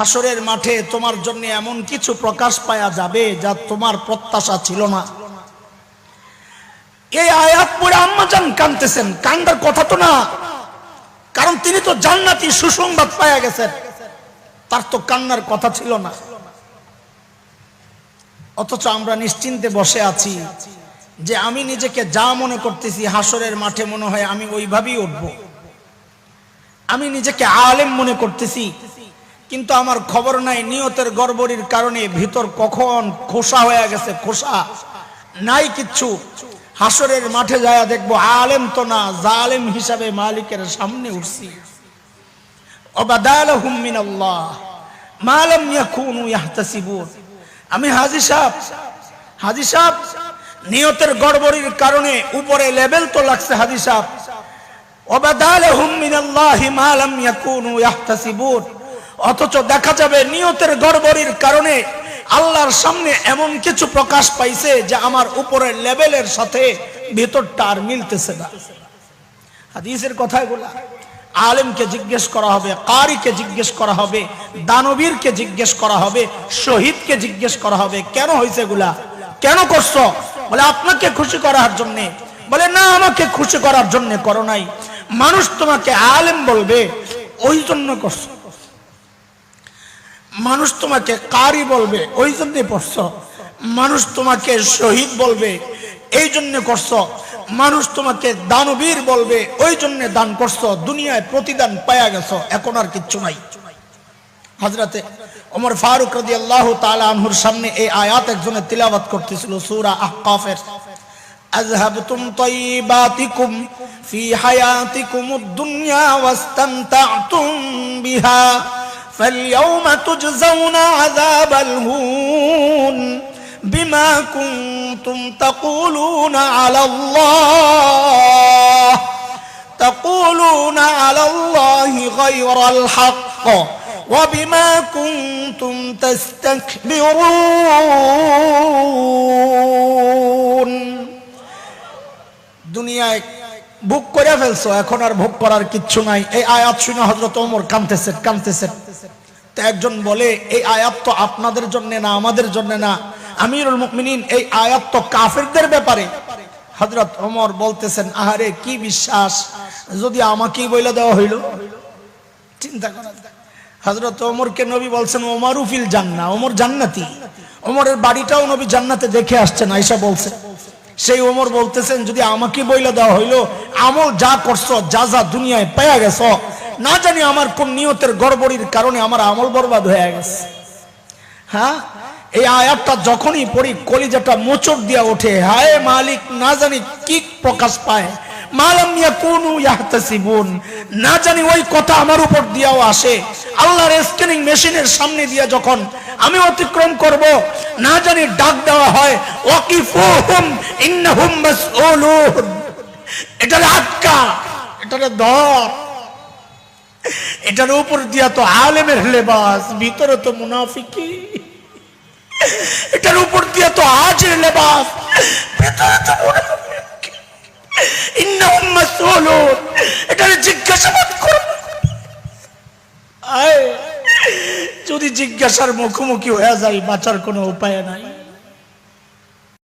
হাসরের মাঠে তোমার জন্য এমন কিছু প্রকাশ পাওয়া যাবে যা তোমার প্রত্যাশা ছিল না। এই আয়াত পড়ে আম্মাজান কাঁদতেছেন। কান্দার কথা তো না, কারণ তিনি তো জান্নাতি সুসংবাদ পাওয়া গেছেন, তার তো কান্নার কথা ছিল না। অথচ আমরা নিশ্চিন্তে বসে আছি যে আমি নিজেকে যা মনে করতেছি হাসরের মাঠে মনে হয় আমি ওইভাবেই উঠবো। আমি নিজেকে আলেম মনে করতেছি, কিন্তু আমার খবর নাই নিয়তের গড়বড়ির কারণে ভিতর কখন খোসা হয়ে গেছে, খোসা নাই কিচ্ছু। হাসরের মাঠে যায় দেখবো আলেম তো না, জালেম হিসাবে মালিকের সামনে উঠছি। ওয়াবাদালাহুম মিনাল্লাহ মা লাম ইয়াকুনু ইহতাসিবুন। আমি হাজী সাহেব, নিয়তের গড়বড়ির কারণে উপরে লেভেল তো লাগছে হাজী সাহেব। ওয়াবাদালাহুম মিনাল্লাহি মা লাম ইয়াকুনু ইহতাসিবুন। অথচ দেখা যাবে নিয়তের গড়বড়ির কারণে আল্লাহর সামনে এমন কিছু প্রকাশ পাইছে যে আমার উপরের লেভেলের সাথে ভিতরটা আর মিলতেছে না। হাদিসের কথাই বলা, আলেমকে জিজ্ঞেস করা হবে, কারিকে জিজ্ঞেস করা হবে, দানবীরকে জিজ্ঞেস করা হবে, শহীদকে জিজ্ঞেস করা হবে কেন হয়েছে এগুলা, কেন করছো? বলে আপনাকে খুশি করার জন্য। বলে না, আমাকে খুশি করার জন্য করো নাই, মানুষ তোমাকে আলেম বলবে ওই জন্য করছো, মানুষ তোমাকে কারি বলবে ওই জন্য পড়ছো, মানুষ তোমাকে শহীদ বলবে এই জন্য করছো, মানুষ তোমাকে দানবীর বলবে ওই জন্য দান করছো। দুনিয়ায় প্রতিদান পায়া গেছো, এখন আর কিচ্ছু নাই। হযরতে ওমর ফারুক রাদিয়াল্লাহু তাআলা আনহুর সামনে এই আয়াত একজনে তিলাওয়াত করতেছিল সূরা আহকাফের। আযহাবতুম তাইয়্যিবাতিকুম ফি হায়াতিকুমুদ দুনিয়া ওয়াস্তামতা'তুম বিহা ফালইয়াওমা তুজজাউনা আযাবাল হুন বিমা কুনতুম তাকুলুনা আলাল্লাহি গায়রাল হক ওয়া বিমা কুনতুম তাস্তাকবিরুন। দুনিয়ায় ভোগ করে ফেলছো, এখন আর ভোগ করার কিচ্ছু নাই। এই আয়াত শুনে হযরত ওমর কাঁদতেছেন। তো একজন বলে এই আয়াত তো আপনাদের জন্য না, আমাদের জন্য না, আমিরুল মুমিনিন এই আয়াত তো কাফেরদের ব্যাপারে। হযরত ওমর বলতেছেন আহারে কি বিশ্বাস, যদি আমাকেই বইলা দেওয়া হইল। চিন্তা করা। হযরত ওমরকে নবী বলছেন ওমরু ফিল জান্নাহ, ওমর জান্নাতি। ওমরের বাড়িটাও নবী জান্নাতে দেখে আসছেন, আয়েশা বলছে। সেই ওমর বলতেছেন যদি আমাকে বইলা দেওয়া হইল আমল যা করছো, যা যা দুনিয়ায় পায়া গেছো, না জানি আমার কোন নিয়তের গড়বড়ির কারণে আমার আমল বরবাদ হয়ে গেছে। হ্যাঁ, এই আয়াতটা যখনই পড়ি কলিজাটা মোচড় দিয়া ওঠে। হায় মালিক, না জানি কি প্রকাশ পায়, মালাম ইয়াকুনু ইহতাসিবুন, না জানি ওই কথা আমার উপর দিয়াও আসে। আল্লাহর স্ক্যানিং মেশিনের সামনে দিয়া যখন আমি অতিক্রম করব, না জানি ডাক দেওয়া হয় ওয়াকিফুহুম ইন্নাহুম মাসউলুন, এটারে আটকা, এটারে ধর। এটার উপর দিয়া তো আলেমের লেবাস, ভিতরে তো মুনাফিকি। এটার উপর দিয়া তো হাজির লেবাস, ভিতরে তো মুনাফিকি। ইন্নাহুম মাসউলুন, এটারে জিজ্ঞাসাবাদ করব। যদি জিজ্ঞাসার মুখোমুখি হয়ে যায় বাঁচার কোনো উপায় নাই।